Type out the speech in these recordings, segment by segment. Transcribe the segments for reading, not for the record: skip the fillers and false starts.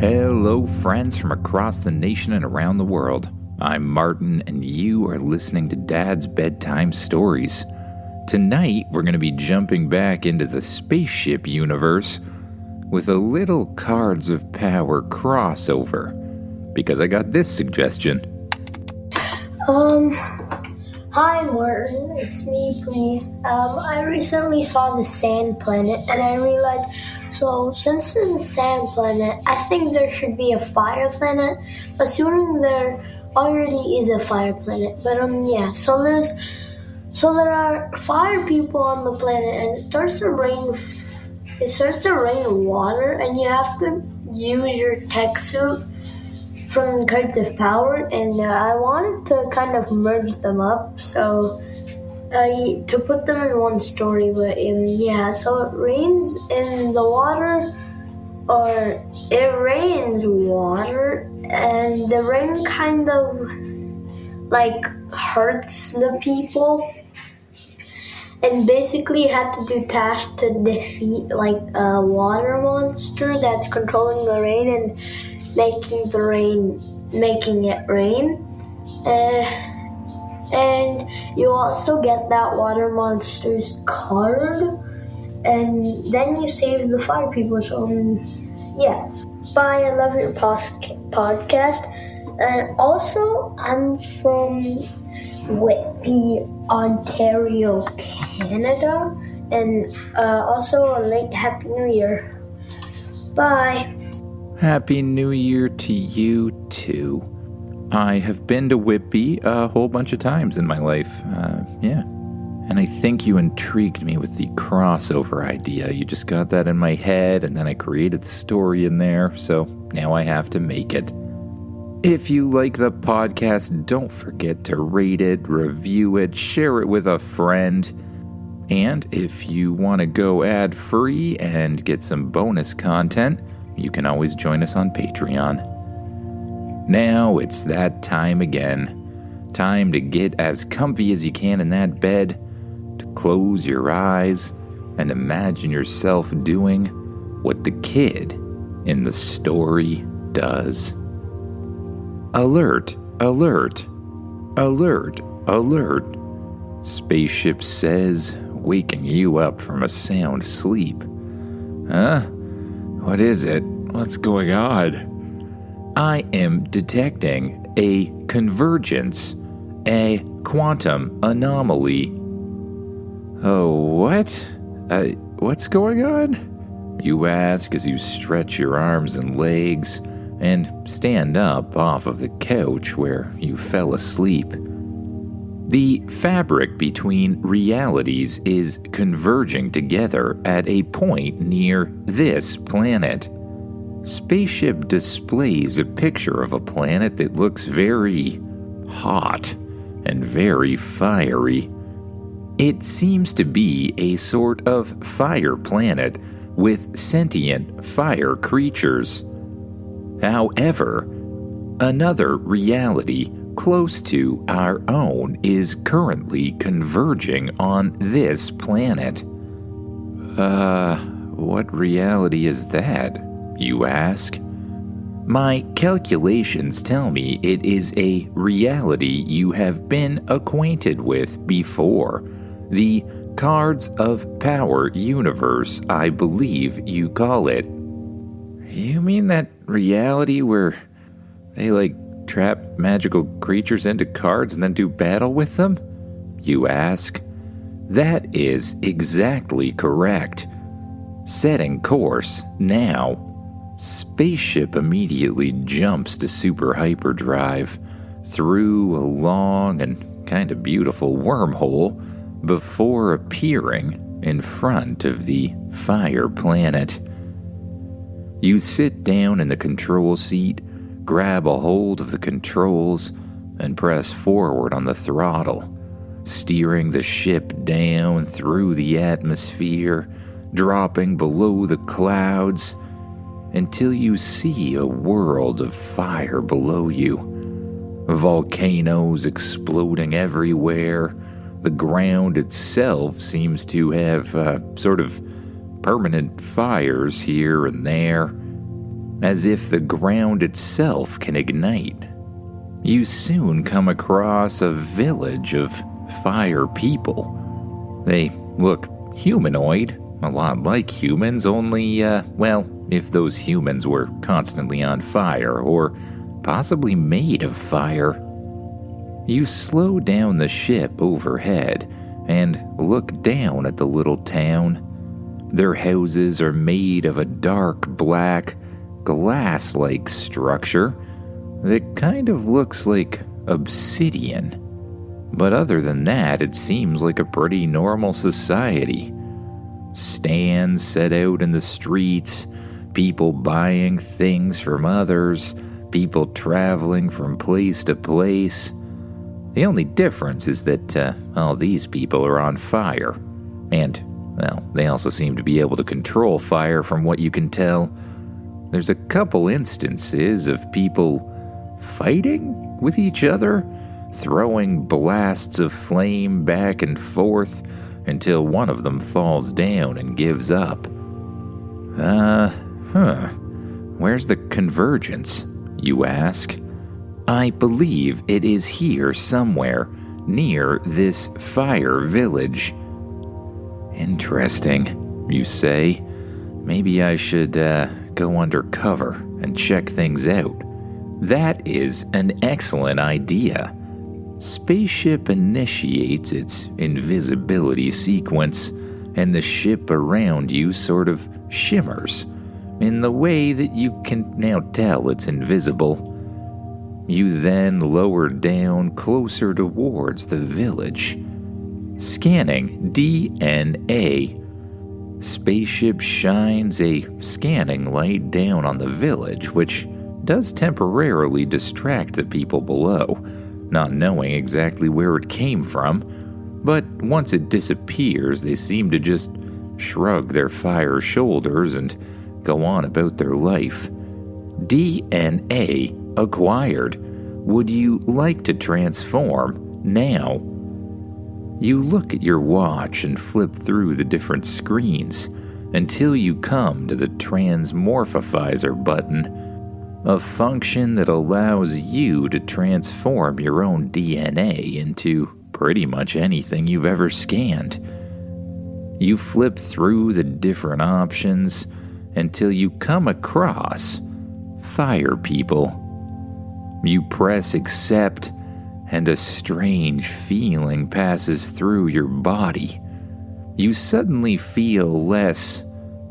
Hello, friends from across the nation and around the world. I'm Martin, and you are listening to Dad's Bedtime Stories. Tonight, we're going to be jumping back into the Spaceship universe with a little Cards of Power crossover, because I got this suggestion. Hi Martin, it's me, Preet. I recently saw the sand planet and I realized, since there's a sand planet, I think there should be a fire planet, assuming there already is a fire planet. But so there are fire people on the planet and it starts to rain water and you have to use your tech suit from Cards of Power, and I wanted to kind of merge them up, to put them in one story. But so it rains in the water, or it rains water, and the rain kind of like hurts the people. And basically, you have to do tasks to defeat like a water monster that's controlling the rain and making it rain. And you also get that water monster's card, and then you save the fire people. So, Bye, I love your podcast. And also, I'm from Whitby, Ontario, Canada. And also a late Happy New Year. Bye. Happy New Year to you, too. I have been to Whitby a whole bunch of times in my life, And I think you intrigued me with the crossover idea. You just got that in my head, and then I created the story in there, so now I have to make it. If you like the podcast, don't forget to rate it, review it, share it with a friend. And if you want to go ad-free and get some bonus content, you can always join us on Patreon. Now it's that time again. Time to get as comfy as you can in that bed, to close your eyes, and imagine yourself doing what the kid in the story does. Alert, alert, alert, alert. Spaceship says, waking you up from a sound sleep. Huh? What is it? What's going on? I am detecting a convergence, a quantum anomaly. Oh, what? What's going on? You ask as you stretch your arms and legs and stand up off of the couch where you fell asleep. The fabric between realities is converging together at a point near this planet. Spaceship displays a picture of a planet that looks very hot and very fiery. It seems to be a sort of fire planet with sentient fire creatures. However, another reality close to our own is currently converging on this planet. What reality is that, you ask? My calculations tell me it is a reality you have been acquainted with before. The Cards of Power universe, I believe you call it. You mean that reality where they trap magical creatures into cards and then do battle with them? You ask. That is exactly correct. Setting course now. Spaceship immediately jumps to super hyperdrive through a long and kind of beautiful wormhole before appearing in front of the fire planet. You sit down in the control seat, grab a hold of the controls, and press forward on the throttle, steering the ship down through the atmosphere, dropping below the clouds, until you see a world of fire below you. Volcanoes exploding everywhere. The ground itself seems to have sort of permanent fires here and there. as if the ground itself can ignite. You soon come across a village of fire people. They look humanoid, a lot like humans, only, if those humans were constantly on fire, or possibly made of fire. You slow down the ship overhead and look down at the little town. Their houses are made of a dark black, glass-like structure that kind of looks like obsidian. But other than that, it seems like a pretty normal society. Stands set out in the streets, people buying things from others, people traveling from place to place. The only difference is that all these people are on fire. And, they also seem to be able to control fire from what you can tell. There's a couple instances of people fighting with each other, throwing blasts of flame back and forth until one of them falls down and gives up. Where's the convergence, you ask? I believe it is here somewhere, near this fire village. Interesting, you say. Maybe I should go undercover and check things out. That is an excellent idea. Spaceship initiates its invisibility sequence, and the ship around you sort of shimmers in the way that you can now tell it's invisible. You then lower down closer towards the village. Scanning DNA. Spaceship shines a scanning light down on the village, which does temporarily distract the people below, not knowing exactly where it came from, but once it disappears, they seem to just shrug their fire shoulders and go on about their life. DNA acquired. Would you like to transform now? You look at your watch and flip through the different screens until you come to the Transmorphifizer button, a function that allows you to transform your own DNA into pretty much anything you've ever scanned. You flip through the different options until you come across fire people. You press accept, and a strange feeling passes through your body. You suddenly feel less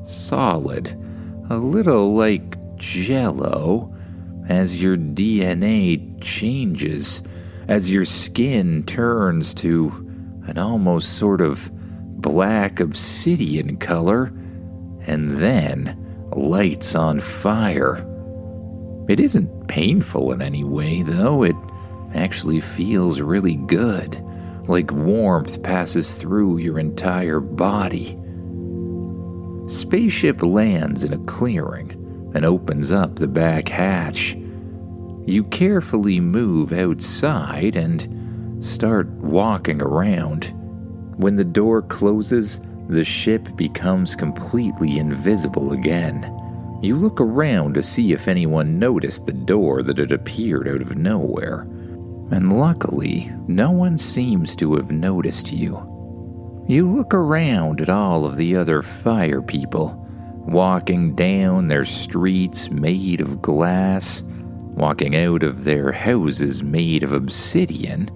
solid, a little like Jell-O, as your DNA changes, as your skin turns to an almost sort of black obsidian color, and then lights on fire. It isn't painful in any way, though. It actually feels really good, like warmth passes through your entire body. Spaceship lands in a clearing and opens up the back hatch. You carefully move outside and start walking around. When the door closes, the ship becomes completely invisible again. You look around to see if anyone noticed the door that had appeared out of nowhere, and luckily, no one seems to have noticed you. You look around at all of the other fire people, walking down their streets made of glass, walking out of their houses made of obsidian,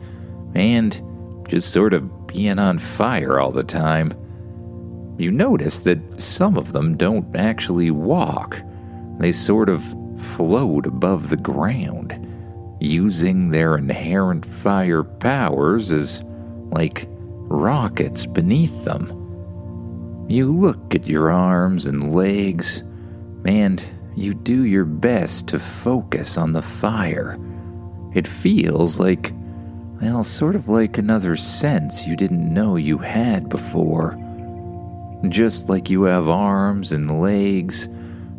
and just sort of being on fire all the time. You notice that some of them don't actually walk. They sort of float above the ground, using their inherent fire powers as like rockets beneath them. You look at your arms and legs, and you do your best to focus on the fire. It feels like, sort of like another sense you didn't know you had before. Just like you have arms and legs,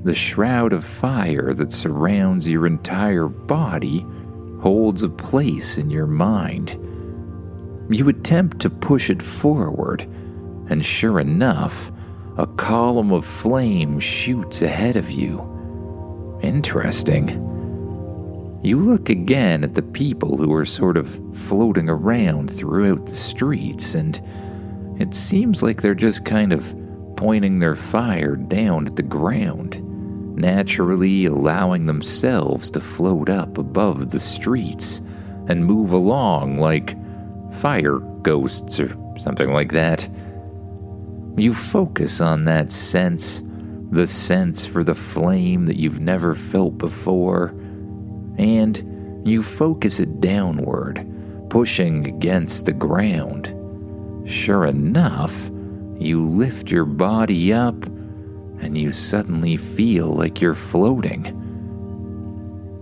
the shroud of fire that surrounds your entire body holds a place in your mind. You attempt to push it forward, and sure enough, a column of flame shoots ahead of you. Interesting. You look again at the people who are sort of floating around throughout the streets, and it seems like they're just kind of pointing their fire down at the ground, naturally allowing themselves to float up above the streets and move along like fire ghosts or something like that. You focus on that sense, the sense for the flame that you've never felt before, and you focus it downward, pushing against the ground. Sure enough, you lift your body up, and you suddenly feel like you're floating.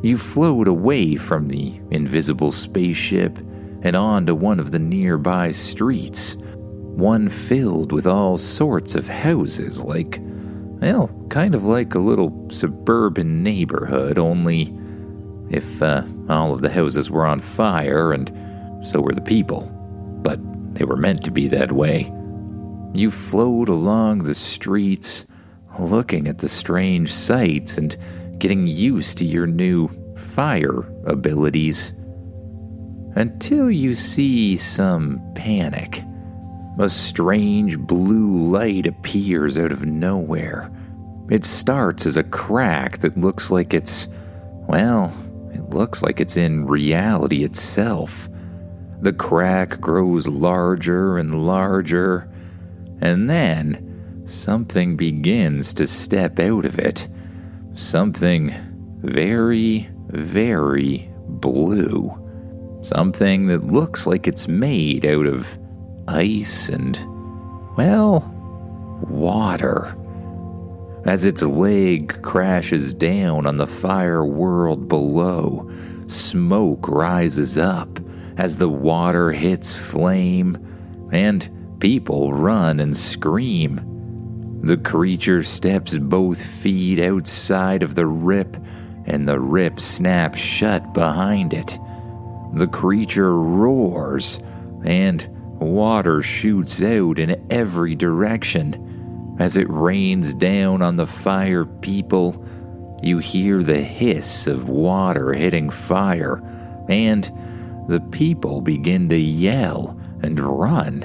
You float away from the invisible spaceship and onto one of the nearby streets, one filled with all sorts of houses, kind of like a little suburban neighborhood, only if all of the houses were on fire and so were the people. But they were meant to be that way. You float along the streets, looking at the strange sights and getting used to your new fire abilities, until you see some panic. A strange blue light appears out of nowhere. It starts as a crack that looks like it looks like it's in reality itself. The crack grows larger and larger, and then something begins to step out of it. Something very, very blue. Something that looks like it's made out of ice and, water. As its leg crashes down on the fire world below, smoke rises up as the water hits flame, and people run and scream. The creature steps both feet outside of the rip, and the rip snaps shut behind it. The creature roars, and water shoots out in every direction. As it rains down on the fire people, you hear the hiss of water hitting fire, and the people begin to yell and run.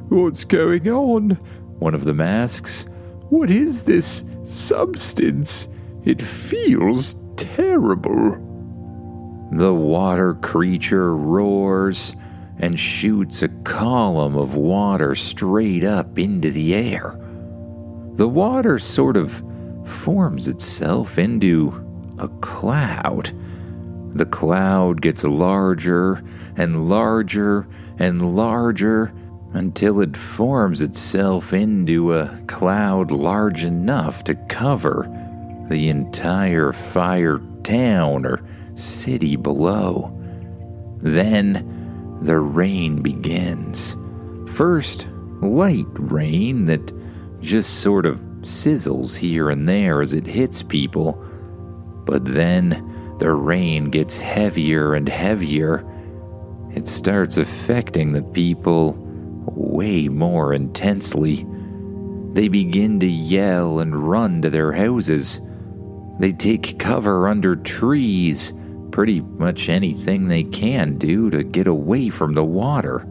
What's going on? One of them asks. What is this substance? It feels terrible. The water creature roars and shoots a column of water straight up into the air. The water sort of forms itself into a cloud. The cloud gets larger and larger and larger until it forms itself into a cloud large enough to cover the entire fire town or city below. Then the rain begins. First, light rain that just sort of sizzles here and there as it hits people. But then the rain gets heavier and heavier. It starts affecting the people way more intensely. They begin to yell and run to their houses. They take cover under trees, pretty much anything they can do to get away from the water.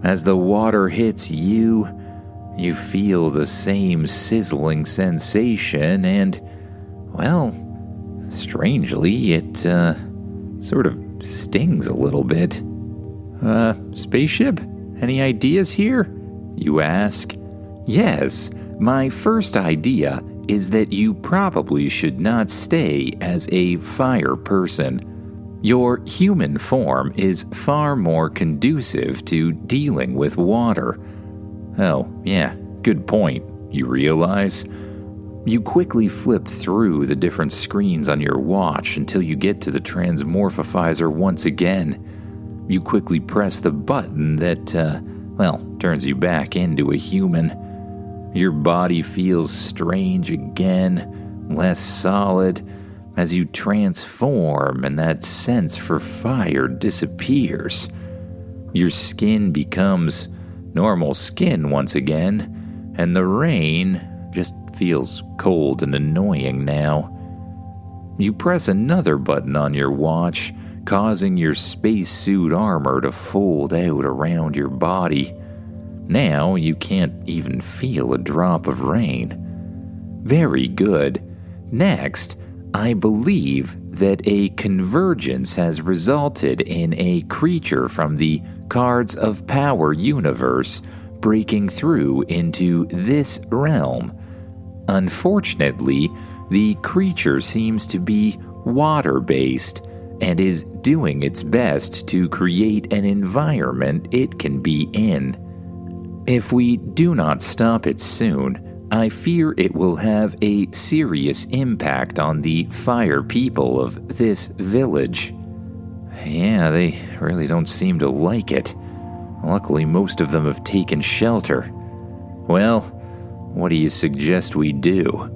As the water hits you, you feel the same sizzling sensation and, strangely, it sort of stings a little bit. Spaceship? Any ideas here? You ask. Yes, my first idea is that you probably should not stay as a fire person. Your human form is far more conducive to dealing with water. Oh, yeah, good point, you realize. You quickly flip through the different screens on your watch until you get to the transmorphifizer once again. You quickly press the button that, turns you back into a human. Your body feels strange again, less solid, as you transform and that sense for fire disappears. Your skin becomes normal skin once again, and the rain just feels cold and annoying now. You press another button on your watch, causing your spacesuit armor to fold out around your body. Now you can't even feel a drop of rain. Very good. Next, I believe that a convergence has resulted in a creature from the Cards of Power universe breaking through into this realm. Unfortunately, the creature seems to be water-based and is doing its best to create an environment it can be in. If we do not stop it soon, I fear it will have a serious impact on the fire people of this village. Yeah, they really don't seem to like it. Luckily, most of them have taken shelter. Well, what do you suggest we do?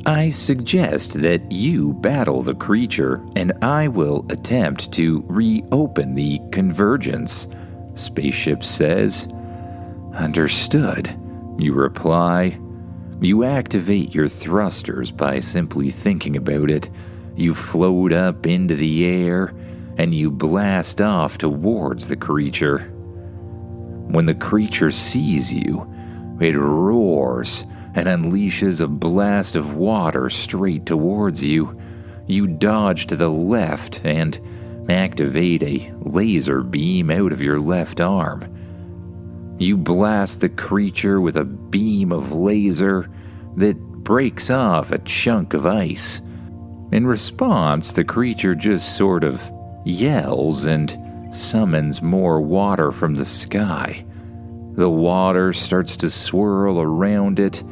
I suggest that you battle the creature, and I will attempt to reopen the convergence, Spaceship says. Understood, you reply. You activate your thrusters by simply thinking about it. You float up into the air, and you blast off towards the creature. When the creature sees you, it roars and unleashes a blast of water straight towards you. You dodge to the left and activate a laser beam out of your left arm. You blast the creature with a beam of laser that breaks off a chunk of ice. In response, the creature just sort of yells and summons more water from the sky. The water starts to swirl around it.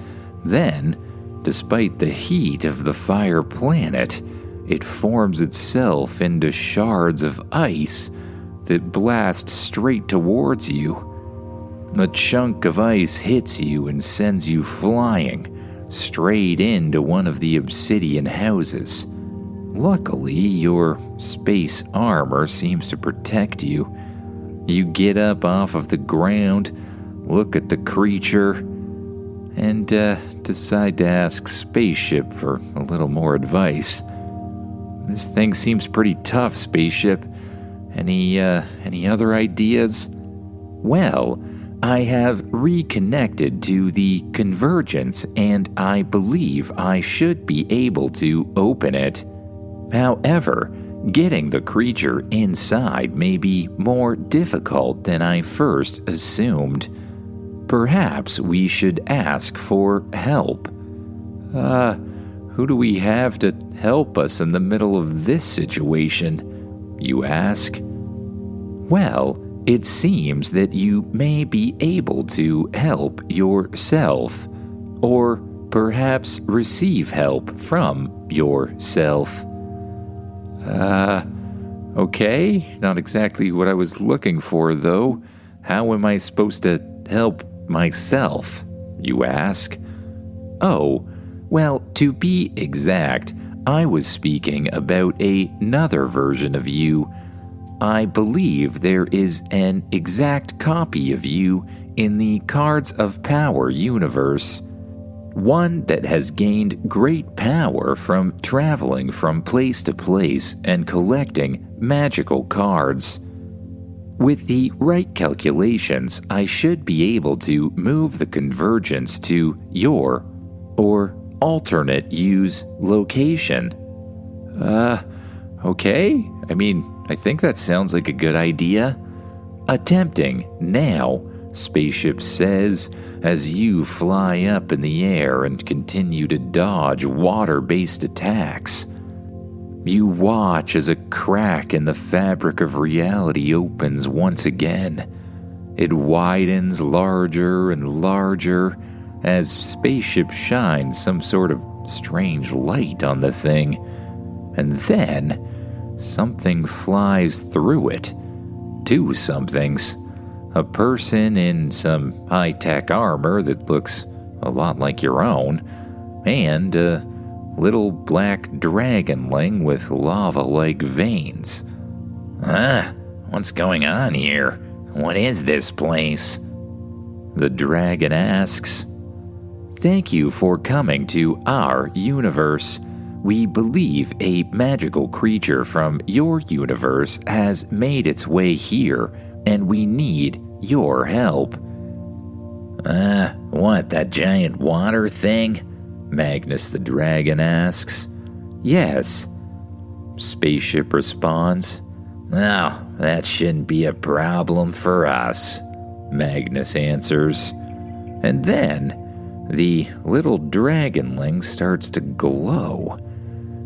Then, despite the heat of the fire planet, it forms itself into shards of ice that blast straight towards you. A chunk of ice hits you and sends you flying straight into one of the obsidian houses. Luckily, your space armor seems to protect you. You get up off of the ground, look at the creature, and decide to ask Spaceship for a little more advice. This thing seems pretty tough, Spaceship. Any other ideas? Well, I have reconnected to the convergence, and I believe I should be able to open it. However, getting the creature inside may be more difficult than I first assumed. Perhaps we should ask for help. Who do we have to help us in the middle of this situation, you ask? Well, it seems that you may be able to help yourself, or perhaps receive help from yourself. Okay, not exactly what I was looking for, though. How am I supposed to help myself, you ask? Oh, well, to be exact, I was speaking about another version of you. I believe there is an exact copy of you in the Cards of Power universe. One that has gained great power from traveling from place to place and collecting magical cards. With the right calculations, I should be able to move the convergence to your, or alternate use, location. Okay? I think that sounds like a good idea. Attempting now, Spaceship says, as you fly up in the air and continue to dodge water-based attacks. You watch as a crack in the fabric of reality opens once again. It widens larger and larger as Spaceship shines some sort of strange light on the thing. And then, something flies through it. Two somethings. A person in some high-tech armor that looks a lot like your own, and a little black dragonling with lava-like veins. What's going on here? What is this place? The dragon asks. Thank you for coming to our universe. We believe a magical creature from your universe has made its way here, and we need your help." What, that giant water thing?" Magnus the dragon asks. "Yes," Spaceship responds. "Oh, that shouldn't be a problem for us," Magnus answers. And then, the little dragonling starts to glow.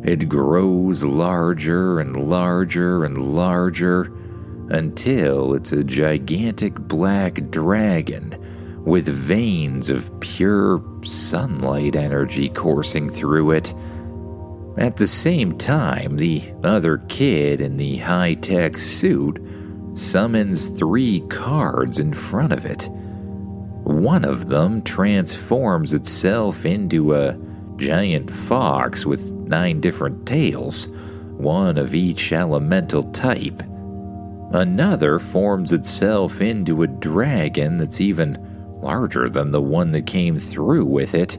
It grows larger and larger and larger until it's a gigantic black dragon with veins of pure sunlight energy coursing through it. At the same time, the other kid in the high-tech suit summons 3 cards in front of it. One of them transforms itself into a giant fox with 9 different tails, one of each elemental type. Another forms itself into a dragon that's even larger than the one that came through with it,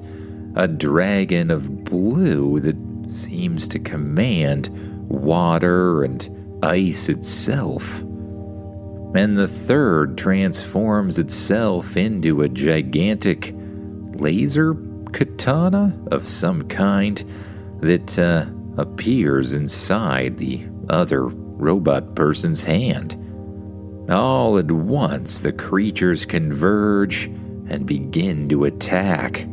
a dragon of blue that seems to command water and ice itself. And the third transforms itself into a gigantic laser katana of some kind that appears inside the other robot person's hand. All at once, the creatures converge and begin to attack.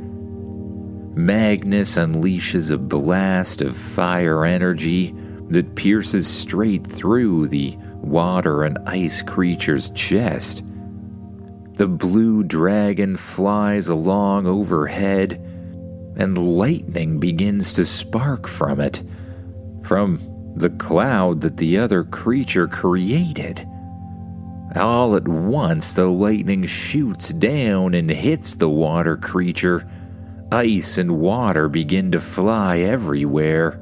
Magnus unleashes a blast of fire energy that pierces straight through the water and ice creature's chest. The blue dragon flies along overhead, and lightning begins to spark from it, from the cloud that the other creature created. All at once, the lightning shoots down and hits the water creature. Ice and water begin to fly everywhere.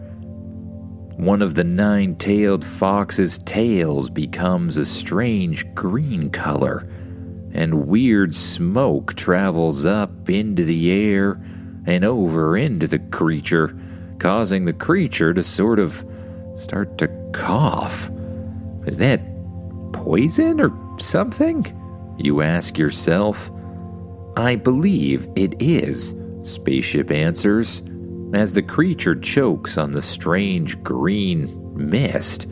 One of the 9-tailed fox's tails becomes a strange green color, and weird smoke travels up into the air and over into the creature, causing the creature to sort of start to cough. Is that poison or something? You ask yourself. I believe it is, Spaceship answers, as the creature chokes on the strange green mist.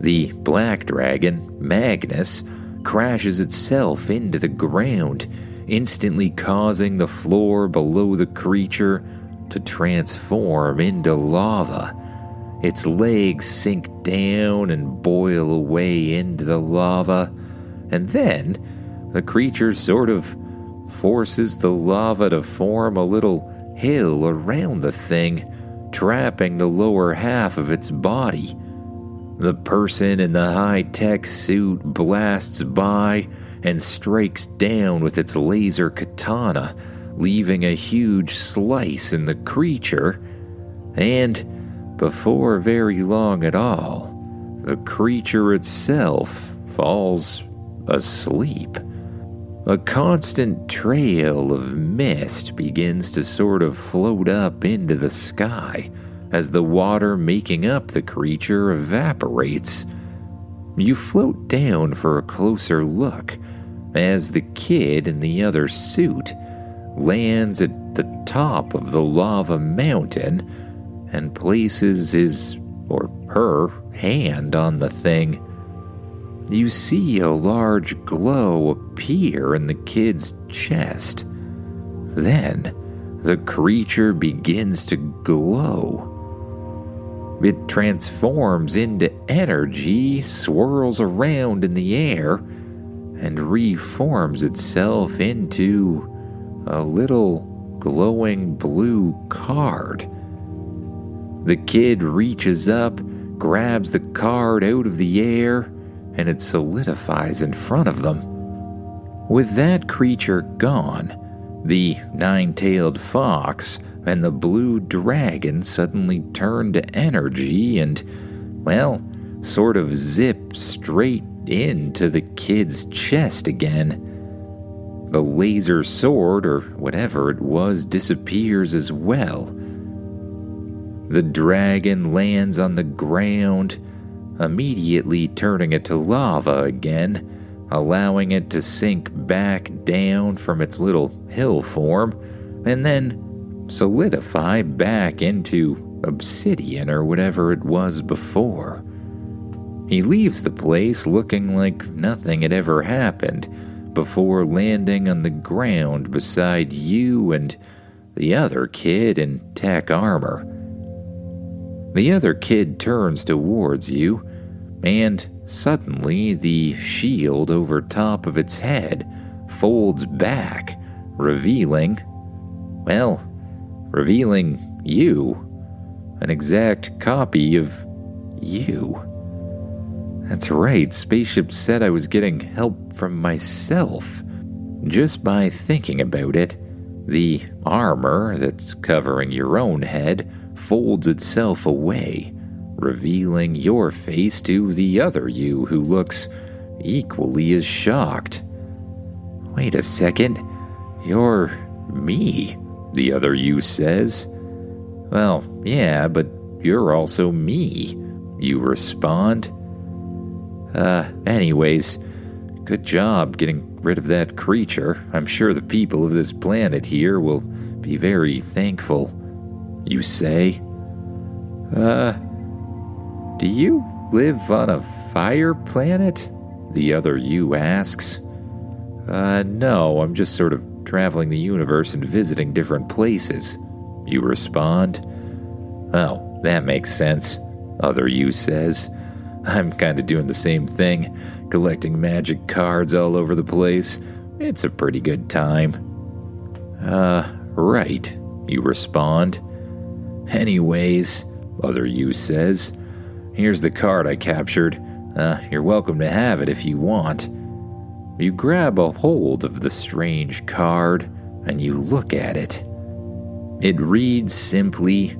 The black dragon, Magnus, crashes itself into the ground, instantly causing the floor below the creature to transform into lava. Its legs sink down and boil away into the lava, and then the creature sort of forces the lava to form a little hill around the thing, trapping the lower half of its body. The person in the high-tech suit blasts by and strikes down with its laser katana, leaving a huge slice in the creature, and before very long at all, the creature itself falls asleep. A constant trail of mist begins to sort of float up into the sky as the water making up the creature evaporates. You float down for a closer look as the kid in the other suit lands at the top of the lava mountain and places his or her hand on the thing. You see a large glow appear in the kid's chest. Then, the creature begins to glow. It transforms into energy, swirls around in the air, and reforms itself into a little glowing blue card. The kid reaches up, grabs the card out of the air, and it solidifies in front of them. With that creature gone, the 9-tailed fox and the blue dragon suddenly turn to energy and, well, sort of zip straight into the kid's chest again. The laser sword, or whatever it was, disappears as well. The dragon lands on the ground, immediately turning it to lava again, allowing it to sink back down from its little hill form, and then solidify back into obsidian or whatever it was before. He leaves the place looking like nothing had ever happened, before landing on the ground beside you and the other kid in tech armor. The other kid turns towards you, and suddenly the shield over top of its head folds back, revealing you, an exact copy of you. That's right, Spaceship said I was getting help from myself. Just by thinking about it, the armor that's covering your own head folds itself away, revealing your face to the other you who looks equally as shocked. Wait a second, you're me, the other you says. Well, yeah, but you're also me, you respond. Anyways, good job getting rid of that creature. I'm sure the people of this planet here will be very thankful, you say. Do you live on a fire planet? The other you asks. No, I'm just sort of traveling the universe and visiting different places, you respond. Oh, that makes sense, other you says. I'm kind of doing the same thing, collecting magic cards all over the place. It's a pretty good time. Right, you respond. Anyways, other you says, here's the card I captured. You're welcome to have it if you want. You grab a hold of the strange card, and you look at it. It reads simply,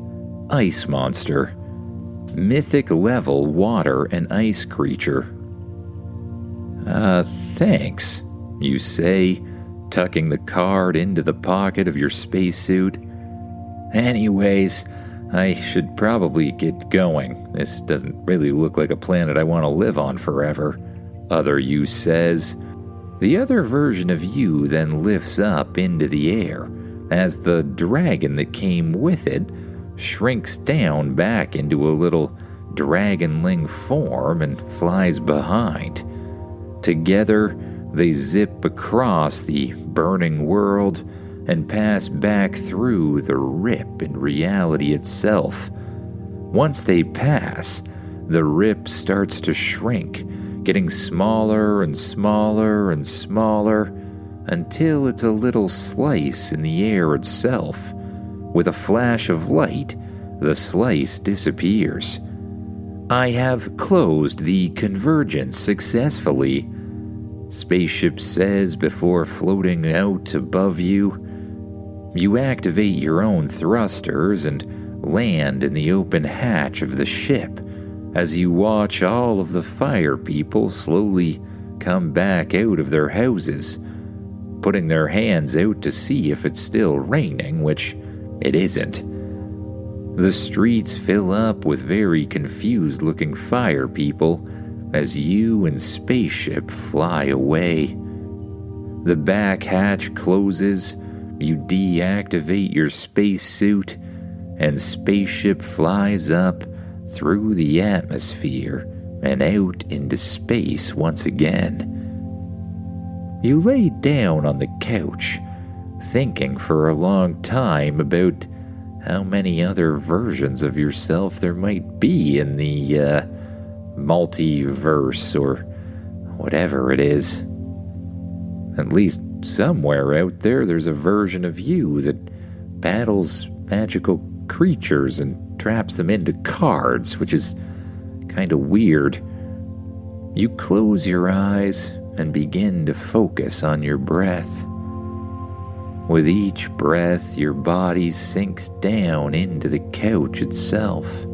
Ice Monster. Mythic level water and ice creature. Thanks, you say, tucking the card into the pocket of your spacesuit. Anyways, I should probably get going. This doesn't really look like a planet I want to live on forever, other you says. The other version of you then lifts up into the air, as the dragon that came with it shrinks down back into a little dragonling form and flies behind. Together, they zip across the burning world and pass back through the rip in reality itself. Once they pass, the rip starts to shrink, getting smaller and smaller and smaller, until it's a little slice in the air itself. With a flash of light, the slice disappears. I have closed the convergence successfully, Spaceship says before floating out above you. You activate your own thrusters and land in the open hatch of the ship as you watch all of the fire people slowly come back out of their houses, putting their hands out to see if it's still raining, which it isn't. The streets fill up with very confused-looking fire people as you and Spaceship fly away. The back hatch closes, you deactivate your spacesuit, and Spaceship flies up through the atmosphere and out into space once again. You lay down on the couch, thinking for a long time about how many other versions of yourself there might be in the, multiverse or whatever it is. At least somewhere out there's a version of you that battles magical creatures and traps them into cards, which is kind of weird. You close your eyes and begin to focus on your breath. With each breath, your body sinks down into the couch itself.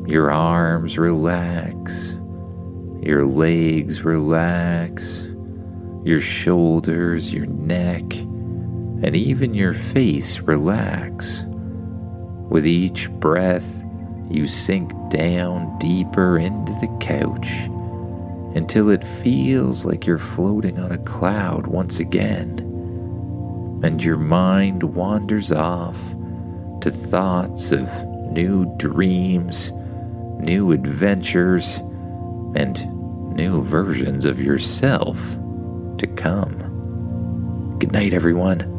Your arms relax, your legs relax, Your shoulders, your neck, and even your face relax. With each breath, you sink down deeper into the couch until it feels like you're floating on a cloud once again, and your mind wanders off to thoughts of new dreams, new adventures, and new versions of yourself to come. Good night, everyone.